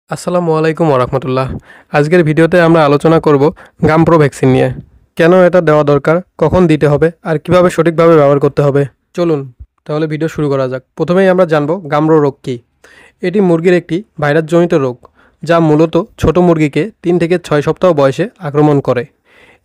আসসালামু আলাইকুম ওরহমতুল্লাহ। আজকের ভিডিওতে আমরা আলোচনা করব গামপ্রো ভ্যাকসিন নিয়ে। কেন এটা দেওয়া দরকার, কখন দিতে হবে আর কিভাবে সঠিকভাবে ব্যবহার করতে হবে। চলুন তাহলে ভিডিও শুরু করা যাক। প্রথমেই আমরা জানব গামপ্রো রোগ কী। এটি মুরগির একটি ভাইরাসজনিত রোগ, যা মূলত ছোট মুরগিকে 3 থেকে 6 সপ্তাহ বয়সে আক্রমণ করে।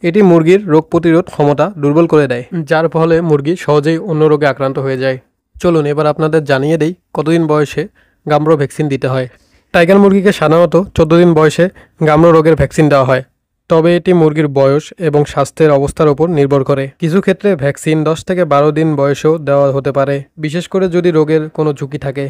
এটি মুরগির রোগ প্রতিরোধ ক্ষমতা দুর্বল করে দেয়, যার ফলে মুরগি সহজেই অন্য রোগে আক্রান্ত হয়ে যায়। চলুন এবার আপনাদের জানিয়ে দেই কতদিন বয়সে গামপ্রো ভ্যাকসিন দিতে হয়। টাইগার মুরগিকে সাধারণত 14 দিন বয়সে গামপ্রো রোগের ভ্যাকসিন দেওয়া হয়, তবে এটি মুরগির বয়স এবং স্বাস্থ্যের অবস্থার উপর নির্ভর করে। কিছু ক্ষেত্রে ভ্যাকসিন 10 থেকে 12 দিন বয়সেও দেওয়া হতে পারে, বিশেষ করে যদি রোগের কোনো ঝুঁকি থাকে।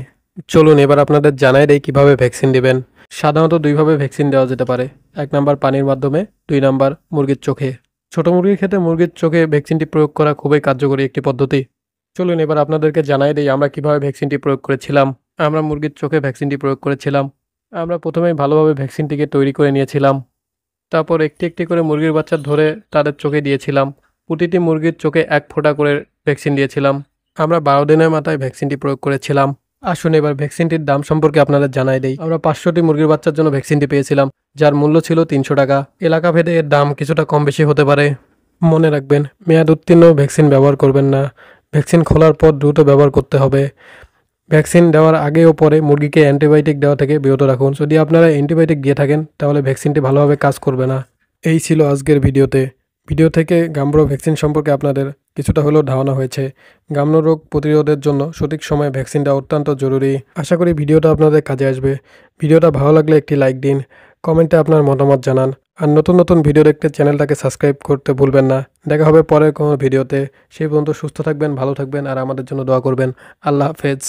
চলুন এবার আপনাদের জানাই দেই কীভাবে ভ্যাকসিন দিবেন। সাধারণত দুইভাবে ভ্যাকসিন দেওয়া যেতে পারে। 1 নাম্বার পানির মাধ্যমে, 2 নাম্বার মুরগির চোখে। ছোট মুরগির ক্ষেত্রে মুরগির চোখে ভ্যাকসিনটি প্রয়োগ করা খুবই কার্যকরী একটি পদ্ধতি। চলুন এবার আপনাদেরকে জানাই দেই আমরা কিভাবে ভ্যাকসিনটি প্রয়োগ করেছিলাম। আমরা মুরগির চোখে ভ্যাকসিনটি প্রয়োগ করেছিলাম। আমরা প্রথমেই ভালোভাবে ভ্যাকসিনটিকে তৈরি করে নিয়েছিলাম। তারপর একটি একটি করে মুরগির বাচ্চা ধরে তাদের চোখে দিয়েছিলাম। প্রতিটি মুরগির চোখে 1 ফোঁটা করে ভ্যাকসিন দিয়েছিলাম। আমরা 12 দিনের মাথায় ভ্যাকসিনটি প্রয়োগ করেছিলাম। আসুন এবার ভ্যাকসিনটির দাম সম্পর্কে আপনাদের জানাই দেই। আমরা 500টি মুরগির বাচ্চার জন্য ভ্যাকসিনটি পেয়েছিলাম, যার মূল্য ছিল 300 টাকা। এলাকা ভেদে এর দাম কিছুটা কম বেশি হতে পারে। মনে রাখবেন, মেয়াদ উত্তীর্ণ ভ্যাকসিন ব্যবহার করবেন না। ভ্যাকসিন খোলার পর দ্রুত ব্যবহার করতে হবে। ভ্যাকসিন দেওয়ার আগে ও পরে মুরগিকে অ্যান্টিবায়োটিক দেওয়া থেকে বিরত রাখুন। যদি আপনারা অ্যান্টিবায়োটিক দিয়ে থাকেন তাহলে ভ্যাকসিনটি ভালোভাবে কাজ করবে না। এই ছিল আজকের ভিডিও থেকে গামপ্রো ভ্যাকসিন সম্পর্কে আপনাদের কিছুটা হলেও ধারণা হয়েছে। গামপ্রো রোগ প্রতিরোধের জন্য সঠিক সময়ে ভ্যাকসিন দেওয়া অত্যন্ত জরুরি। আশা করি ভিডিওটা আপনাদের কাজে আসবে। ভিডিওটা ভালো লাগলে একটি লাইক দিন, কমেন্টে আপনার মতামত জানান, আর নতুন নতুন ভিডিও দেখতে চ্যানেলটাকে সাবস্ক্রাইব করতে ভুলবেন না। দেখা হবে পরের কোনো ভিডিওতে। সেই পর্যন্ত সুস্থ থাকবেন, ভালো থাকবেন আর আমাদের জন্য দোয়া করবেন। আল্লাহ হাফেজ।